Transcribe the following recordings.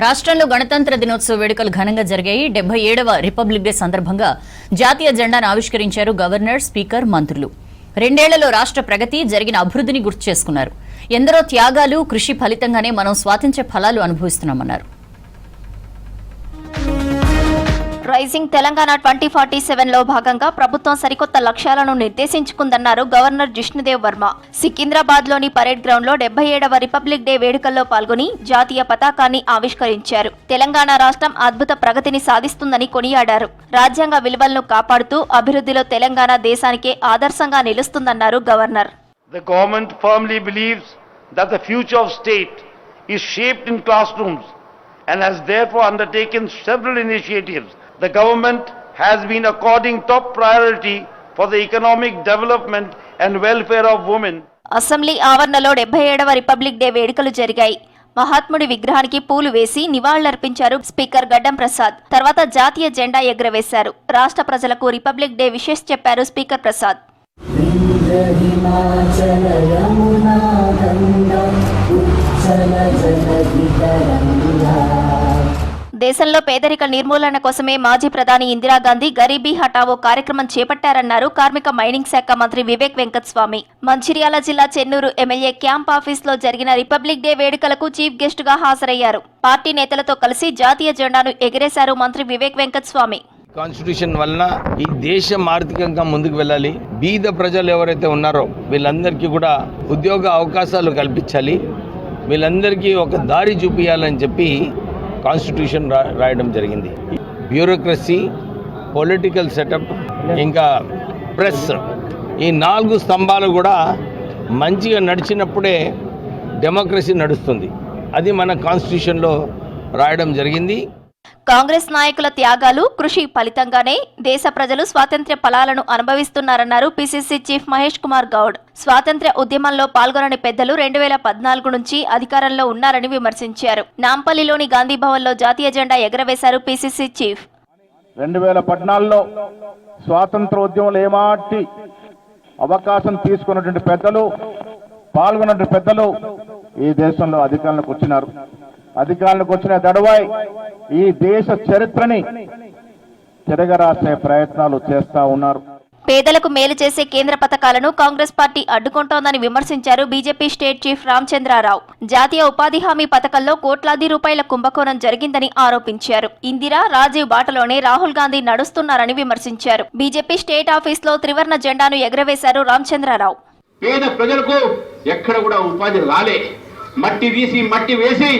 రాష్ట్రంలో గణతంత్ర దినోత్సవ వేడుకలు ఘనంగా జరిగాయి. 77వ రిపబ్లిక్ డే సందర్భంగా జాతీయ జెండాను ఆవిష్కరించారు గవర్నర్, స్పీకర్, మంత్రులు. 2 ఏళ్లలో రాష్ట్ర ప్రగతి, జరిగిన అభివృద్ధిని గుర్తు చేసుకున్నారు. ఎందరో త్యాగాలు, కృషి ఫలితంగానే మనం స్వాతంత్ర్య ఫలాలు అనుభవిస్తున్నామన్నారు. రైజింగ్ తెలంగాణ 2047 లో భాగంగా ప్రభుత్వం సరికొత్త లక్ష్యాలను నిర్దేశించుకుందన్నారు గవర్నర్ జిష్ణుదేవ్ వర్మ. సికింద్రాబాద్ లోని పరేడ్ గ్రౌండ్ లో 77వ రిపబ్లిక్ డే వేడుకల్లో పాల్గొని జాతీయ పతాకాన్ని ఆవిష్కరించారు. తెలంగాణ రాష్ట్రం అద్భుత ప్రగతిని సాధిస్తుందని కొనియాడారు. రాజ్యాంగ విలువలను కాపాడుతూ అభివృద్ధిలో తెలంగాణ దేశానికే ఆదర్శంగా నిలుస్తుందన్నారు governor. The government firmly believes that the future of state is shaped in classrooms and has therefore undertaken several initiatives. The government has been according top priority for the economic development and welfare of women. Assembly ఆవరణలో 77వ republic day వేడుకలు జరిగాయి. మహాత్ముడి విగ్రహానికి పూలు వేసి నివాళులర్పించారు speaker గడ్డం ప్రసాద్. తర్వాత జాతీయ జెండా ఎగురవేశారు. రాష్ట్ర ప్రజలకు రిపబ్లిక్ డే విషెస్ చెప్పారు స్పీకర్ ప్రసాద్. దేశంలో పేదరిక నిర్మూలన కోసమే మాజీ ప్రధాని ఇందిరాగాంధీ గరీబీ హఠావో కార్యక్రమం చేపట్టారన్నారు కార్మిక మైనింగ్ శాఖ మంత్రి వివేక్ వెంకటస్వామి. మంచిర్యాల జిల్లా చెన్నూరు ఎమ్మెల్యే క్యాంప్ ఆఫీస్ లో జరిగిన రిపబ్లిక్ డే వేడుకలకు చీఫ్ గెస్ట్ గా హాజరయ్యారు. పార్టీ నేతలతో కలిసి జాతీయ జెండాను ఎగిరేశారు మంత్రి వివేక్ వెంకటస్వామి. కాన్స్టిట్యూషన్ వలన ఈ దేశం ఆర్థికంగా ముందుకు వెళ్ళాలి. బీద ప్రజలు ఎవరైతే ఉన్నారో వీళ్ళందరికీ కూడా ఉద్యోగ అవకాశాలు కల్పించాలి. వీళ్ళందరికీ ఒక దారి చూపించాలని చెప్పి కాన్స్టిట్యూషన్ రాయడం జరిగింది. బ్యూరోక్రసీ, పొలిటికల్ సెటప్, ఇంకా ప్రెస్, ఈ 4 స్తంభాలు కూడా మంచిగా నడిచినప్పుడే డెమోక్రసీ నడుస్తుంది. అది మన కాన్స్టిట్యూషన్లో రాయడం జరిగింది. కాంగ్రెస్ నాయకుల త్యాగాలు, కృషి ఫలితంగానే దేశ ప్రజలు స్వాతంత్ర్య ఫలాలను అనుభవిస్తున్నారన్నారు పిసిసి చీఫ్ మహేష్ కుమార్ గౌడ్. స్వాతంత్ర్య ఉద్యమంలో పాల్గొనని పెద్దలు 2014 నుంచి అధికారంలో ఉన్నారని విమర్శించారు. నాంపల్లిలోని గాంధీ భవన్ లో జాతీయ జెండా ఎగరవేశారు పిసిసి చీఫ్. 2014లో స్వాతంత్ర ఉద్యమంలో ఏమాటి అవకాశం తీసుకున్నటువంటి పెద్దలు, పాల్గొన్నటువంటి పెద్దలు ఈ దేశంలో అధికారంలోకి వచ్చినారు. అధికారంలోకి వచ్చిన దడవాయి ఈ దేశ చరిత్రని తిరగరాసే ప్రయత్నాలు చేస్తా ఉన్నారు. పేదలకు మేలు చేసే కేంద్ర పథకాలను కాంగ్రెస్ పార్టీ అడ్డుకుంటోందని విమర్శించారు బీజేపీ స్టేట్ చీఫ్ రామచంద్రారావు. జాతీయ ఉపాధి హామీ పథకంలో కోట్లాది రూపాయల కుంభకోణం జరిగిందని ఆరోపించారు. ఇందిరా, రాజీవ్ బాటలోనే రాహుల్ గాంధీ నడుస్తున్నారని విమర్శించారు. బీజేపీ స్టేట్ ఆఫీస్ లో త్రివర్ణ జెండాను ఎగరవేశారు రామచంద్రారావు. పేద ప్రజలకు ఎక్కడ కూడా ఉపాధి రాలే. మట్టి వేసి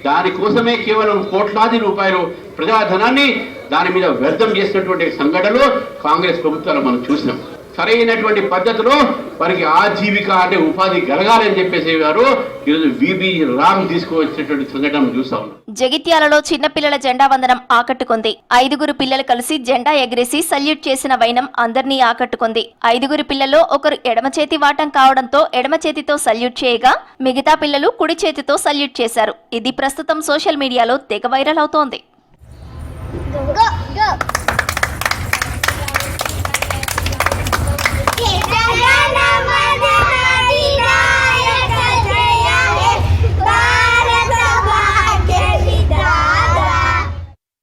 దానికోసమే కేవలం కోట్లాది రూపాయలు ప్రజాధనాన్ని దాని మీద వ్యర్థం చేసినటువంటి సంఘటనలు కాంగ్రెస్ ప్రభుత్వాలు మనం చూసినాం. సరైనటువంటి పద్ధతిలో వారికి ఆజీవిక అంటే ఉపాధి కలగాలని చెప్పేసి వారు ఈరోజు విబి రామ్ తీసుకువచ్చినటువంటి సంఘటన చూస్తా ఉన్నాం. జగిత్యాలలో చిన్నపిల్లల జెండా వందనం ఆకట్టుకుంది. 5 పిల్లలు కలిసి జెండా ఎగిరేసి సల్యూట్ చేసిన వైనం అందరినీ ఆకట్టుకుంది. 5 పిల్లల్లో ఒకరు ఎడమ చేతి వాటం కావడంతో ఎడమ చేతితో సల్యూట్ చేయగా మిగతా పిల్లలు కుడి చేతితో సల్యూట్ చేశారు. ఇది ప్రస్తుతం సోషల్ మీడియాలో తెగ వైరల్ అవుతోంది.